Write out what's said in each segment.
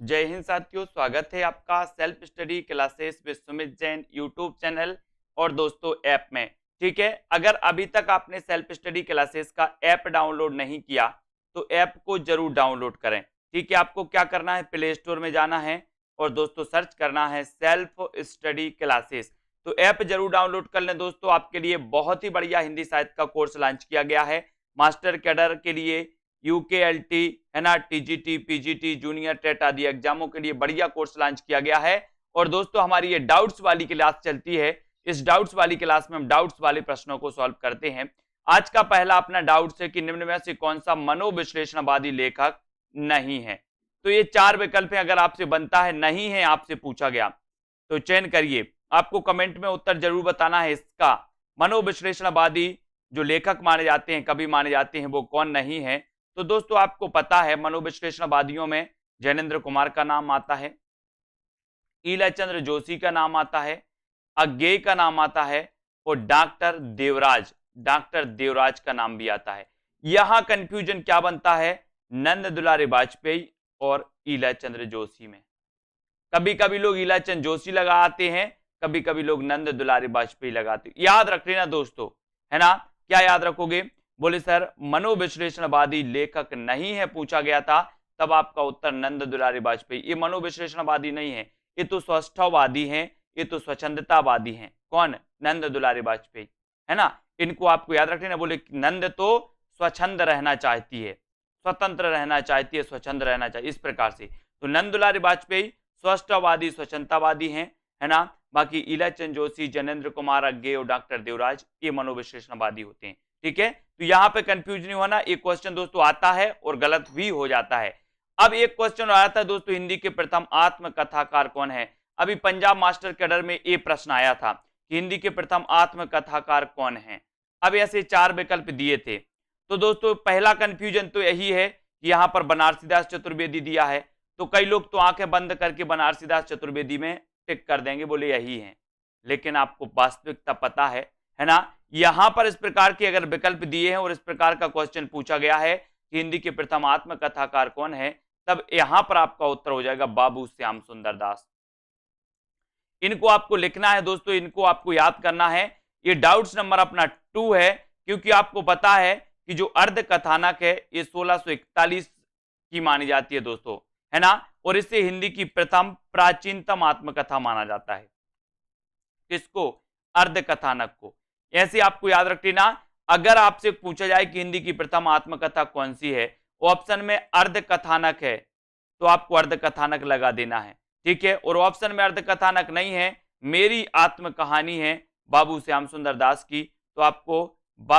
जय हिंद साथियों, स्वागत है आपका self study classes with Sumit Jain YouTube channel और दोस्तों ऐप में। ठीक है, अगर अभी तक आपने सेल्फ स्टडी क्लासेस का ऐप डाउनलोड नहीं किया तो ऐप को जरूर डाउनलोड करें। ठीक है, आपको क्या करना है, प्ले स्टोर में जाना है और दोस्तों सर्च करना है सेल्फ स्टडी क्लासेस। तो ऐप जरूर डाउनलोड कर लें दोस्तों, आपके लिए बहुत ही बढ़िया हिंदी साहित्य का कोर्स लॉन्च किया गया है। मास्टर कैडर के लिए, यूकेएलटी है ना, टीजीटी, पीजीटी, जूनियर टेट आदि एग्जामों के लिए बढ़िया कोर्स लॉन्च किया गया है। और दोस्तों हमारी ये डाउट्स वाली क्लास चलती है। इस डाउट्स वाली क्लास में हम डाउट्स वाले प्रश्नों को सॉल्व करते हैं। आज का पहला अपना डाउट है कि निम्न में से कौन सा मनोविश्लेषणवादी लेखक नहीं है। तो ये चार विकल्प हैं, अगर आपसे बनता है नहीं है, आपसे पूछा गया तो चयन करिए। आपको कमेंट में उत्तर जरूर बताना है इसका मनोविश्लेषणवादी जो लेखक माने जाते हैं, कवि माने जाते हैं, वो कौन नहीं है। तो दोस्तों आपको पता है मनोविश्लेषणवादियों में जैनेन्द्र कुमार का नाम आता है, ईलाचंद्र जोशी का नाम आता है, अज्ञेय का नाम आता है और डॉक्टर देवराज का नाम भी आता है। यहां कंफ्यूजन क्या बनता है, नंद दुलारे वाजपेयी और ईलाचंद्र जोशी में। कभी कभी लोग ईलाचंद जोशी लगाते हैं, कभी कभी लोग नंद दुलारे वाजपेयी लगाते हैं। याद रख लेना दोस्तों, है ना। क्या याद रखोगे, बोले सर मनोविश्लेषणवादी लेखक नहीं है पूछा गया था, तब आपका उत्तर नंद दुलारे वाजपेयी। ये मनोविश्लेषणवादी नहीं है, ये तो स्वस्थवादी हैं, ये तो स्वच्छंदतावादी हैं। कौन, नंद दुलारे वाजपेयी, है ना। इनको आपको याद रखना। बोले नंद तो स्वच्छंद रहना चाहती है, स्वतंत्र रहना चाहती है, स्वच्छंद रहना चाहिए, इस प्रकार से। तो नंद दुलारे वाजपेयी स्वस्थवादी स्वच्छंदतावादी हैं, है ना। बाकी ईलाचंद जोशी, जैनेन्द्र कुमार, अज्ञेय और डॉक्टर देवराज ये मनोविश्लेषणवादी होते हैं। ठीक है, तो यहां पे कंफ्यूज नहीं होना। एक क्वेश्चन दोस्तों आता है और गलत भी हो जाता है। अब एक क्वेश्चन आया था दोस्तों, हिंदी के प्रथम आत्मकथाकार कौन है। अभी पंजाब मास्टर कैडर में ये प्रश्न आया था कि हिंदी के प्रथम आत्मकथाकार कौन है। अब ऐसे चार विकल्प दिए थे। तो दोस्तों पहला कंफ्यूजन तो यही है कि यहां पर बनारसीदास चतुर्वेदी दिया है, तो कई लोग तो आंखें बंद करके बनारसीदास चतुर्वेदी में टिक कर देंगे, बोले यही है। लेकिन आपको वास्तविकता पता है ना। यहां पर इस प्रकार के अगर विकल्प दिए हैं और इस प्रकार का क्वेश्चन पूछा गया है कि हिंदी के प्रथम आत्मकथाकार कौन है, तब यहां पर आपका उत्तर हो जाएगा बाबू श्याम सुंदर दास। इनको आपको लिखना है दोस्तों, इनको आपको याद करना है। ये डाउट्स नंबर अपना 2 है, क्योंकि आपको पता है कि जो अर्ध कथानक है ये 1641 की मानी जाती है दोस्तों, है ना। और इसे हिंदी की प्रथम प्राचीनतम आत्मकथा माना जाता है। किसको, अर्ध कथानक को। ऐसे आपको याद रख लेना, अगर आपसे पूछा जाए कि हिंदी की प्रथम आत्मकथा कौन सी है, ऑप्शन में अर्ध कथानक है तो आपको अर्ध कथानक लगा देना है। ठीक है, और ऑप्शन में अर्ध कथानक नहीं है, मेरी आत्मकहानी है बाबू श्याम सुंदर दास की, तो आपको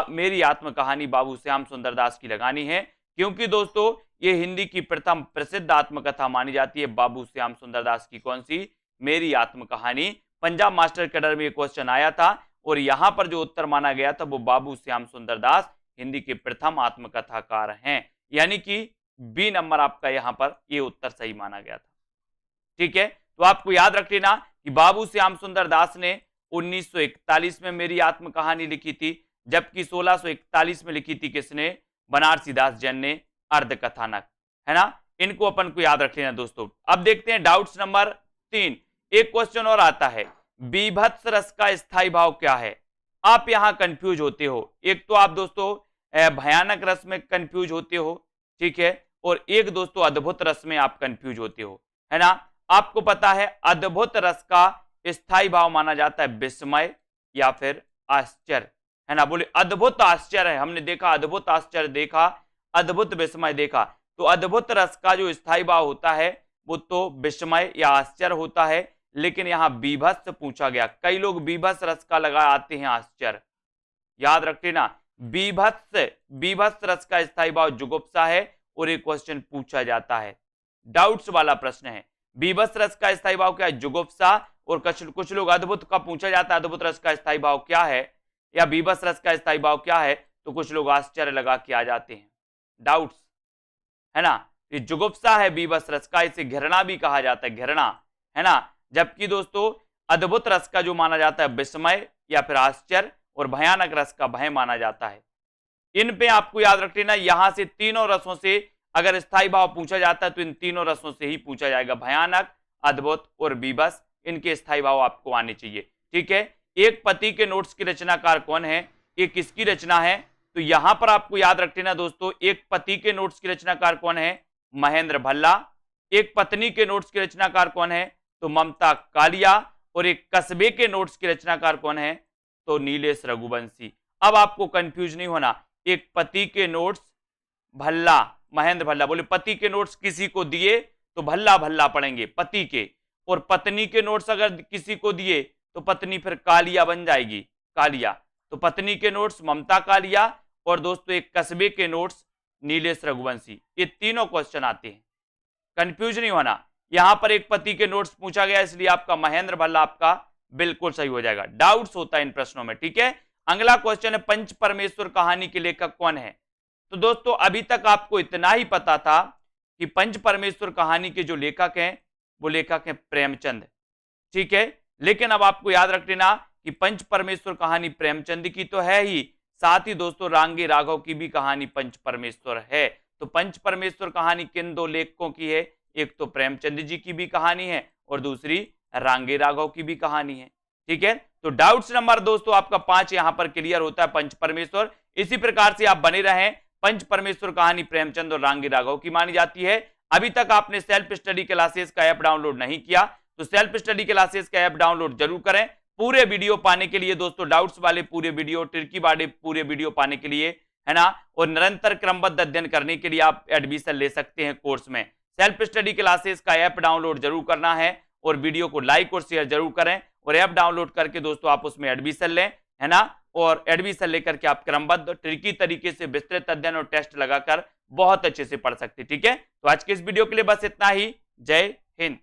मेरी आत्मकहानी बाबू श्याम सुंदर दास की लगानी है। क्योंकि दोस्तों ये हिंदी की प्रथम प्रसिद्ध आत्मकथा मानी जाती है बाबू श्याम सुंदर दास की। कौन सी, मेरी आत्मकहानी। पंजाब मास्टर कैडर में ये क्वेश्चन आया था और यहां पर जो उत्तर माना गया था वो बाबू श्याम सुंदर दास हिंदी के प्रथम आत्मकथाकार हैं। यानी कि बी नंबर आपका यहां पर ये उत्तर सही माना गया था। ठीक है, तो आपको याद रख लेना कि बाबू श्याम सुंदर दास ने 1941 में मेरी आत्मकहानी लिखी थी, जबकि 1641 में लिखी थी किसने, बनारसीदास जैन ने अर्ध कथानक, है ना। इनको अपन को याद रख लेना दोस्तों। अब देखते हैं डाउट्स नंबर 3। एक क्वेश्चन और आता है, बीभत्स रस का स्थायी भाव क्या है। आप यहां कंफ्यूज होते हो, एक तो आप दोस्तों भयानक रस में कंफ्यूज होते हो, ठीक है, और एक दोस्तों अद्भुत रस में आप कंफ्यूज होते हो, है ना। आपको पता है अद्भुत रस का स्थायी भाव माना जाता है विस्मय या फिर आश्चर्य, है ना। बोले अद्भुत आश्चर्य है, हमने देखा अद्भुत आश्चर्य देखा, अद्भुत विस्मय देखा, तो अद्भुत रस का जो स्थायी भाव होता है वो तो विस्मय या आश्चर्य होता है। लेकिन यहां बीभत्स पूछा गया, कई लोग बीभत्स रस का लगा आते हैं आश्चर्य। याद रख लेना, बीभत्स रस का स्थायी भाव जुगुप्सा है और एक क्वेश्चन पूछा जाता है, डाउट्स वाला प्रश्न है। बीभत्स रस का स्थायी भाव क्या है, जुगुप्सा। और कुछ लोग अद्भुत का पूछा जाता है, अद्भुत रस का स्थायी भाव क्या है या बीभत्स रस का स्थायी भाव क्या है, तो कुछ लोग आश्चर्य लगा के आ जाते हैं, डाउट्स, है ना। ये जुगुप्सा है बीभत्स रस का, इसे घृणा भी कहा जाता है, घृणा, है ना। जबकि दोस्तों अद्भुत रस का जो माना जाता है विस्मय या फिर आश्चर्य, और भयानक रस का भय माना जाता है। इन पे आपको याद रख लेना, यहां से तीनों रसों से अगर स्थायी भाव पूछा जाता है तो इन तीनों रसों से ही पूछा जाएगा, भयानक, अद्भुत और बीभत्स, इनके स्थायी भाव आपको आने चाहिए। ठीक है, एक पति के नोट्स की रचनाकार कौन है, ये किसकी रचना है, तो यहां पर आपको याद रख लेना दोस्तों, एक पति के नोट्स की रचनाकार कौन है, महेंद्र भल्ला। एक पत्नी के नोट्स की रचनाकार कौन है, तो ममता कालिया। और एक कस्बे के नोट्स की रचनाकार कौन है, तो नीलेश रघुवंशी। अब आपको कंफ्यूज नहीं होना, एक पति के नोट्स भल्ला, महेंद्र भल्ला, बोले पति के नोट्स किसी को दिए तो भल्ला भल्ला पढ़ेंगे पति के, और पत्नी के नोट्स अगर किसी को दिए तो पत्नी फिर कालिया बन जाएगी, कालिया। तो पत्नी के नोट्स ममता कालिया, और दोस्तों एक कस्बे के नोट्स नीलेश रघुवंशी। ये तीनों क्वेश्चन आते हैं, कंफ्यूज नहीं होना। यहां पर एक पति के नोट्स पूछा गया, इसलिए आपका महेंद्र भल्ला आपका बिल्कुल सही हो जाएगा। डाउट्स होता है इन प्रश्नों में। ठीक है, अगला क्वेश्चन है, पंच परमेश्वर कहानी के लेखक कौन है। तो दोस्तों अभी तक आपको इतना ही पता था कि पंच परमेश्वर कहानी के जो लेखक हैं वो लेखक हैं प्रेमचंद। ठीक है, लेकिन अब आपको याद रख लेना कि पंच परमेश्वर कहानी प्रेमचंद की तो है ही, साथ ही दोस्तों रांगे राघव की भी कहानी पंच परमेश्वर है। तो पंच परमेश्वर कहानी किन दो लेखकों की है, एक तो प्रेमचंद जी की भी कहानी है और दूसरी रांगे राघव की भी कहानी है। ठीक है, तो डाउट्स नंबर दोस्तों आपका 5 यहां पर क्लियर होता है, पंच परमेश्वर। इसी प्रकार से आप बने रहें, पंच परमेश्वर कहानी प्रेमचंद और रांगे राघव की मानी जाती है। अभी तक आपने सेल्फ स्टडी क्लासेस का ऐप डाउनलोड नहीं किया तो सेल्फ स्टडी क्लासेस का ऐप डाउनलोड जरूर करें। पूरे वीडियो पाने के लिए दोस्तों, डाउट्स वाले पूरे वीडियो, ट्रिकी वाले पूरे वीडियो पाने के लिए, है ना, और निरंतर क्रमबद्ध अध्ययन करने के लिए आप एडमिशन ले सकते हैं कोर्स में। सेल्फ स्टडी क्लासेस का ऐप डाउनलोड जरूर करना है और वीडियो को लाइक और शेयर जरूर करें, और ऐप डाउनलोड करके दोस्तों आप उसमें एडमिशन लें, है ना, और एडमिशन लेकर के आप क्रमबद्ध ट्रिकी तरीके से विस्तृत अध्ययन और टेस्ट लगाकर बहुत अच्छे से पढ़ सकते। ठीक है, तो आज के इस वीडियो के लिए बस इतना ही। जय हिंद।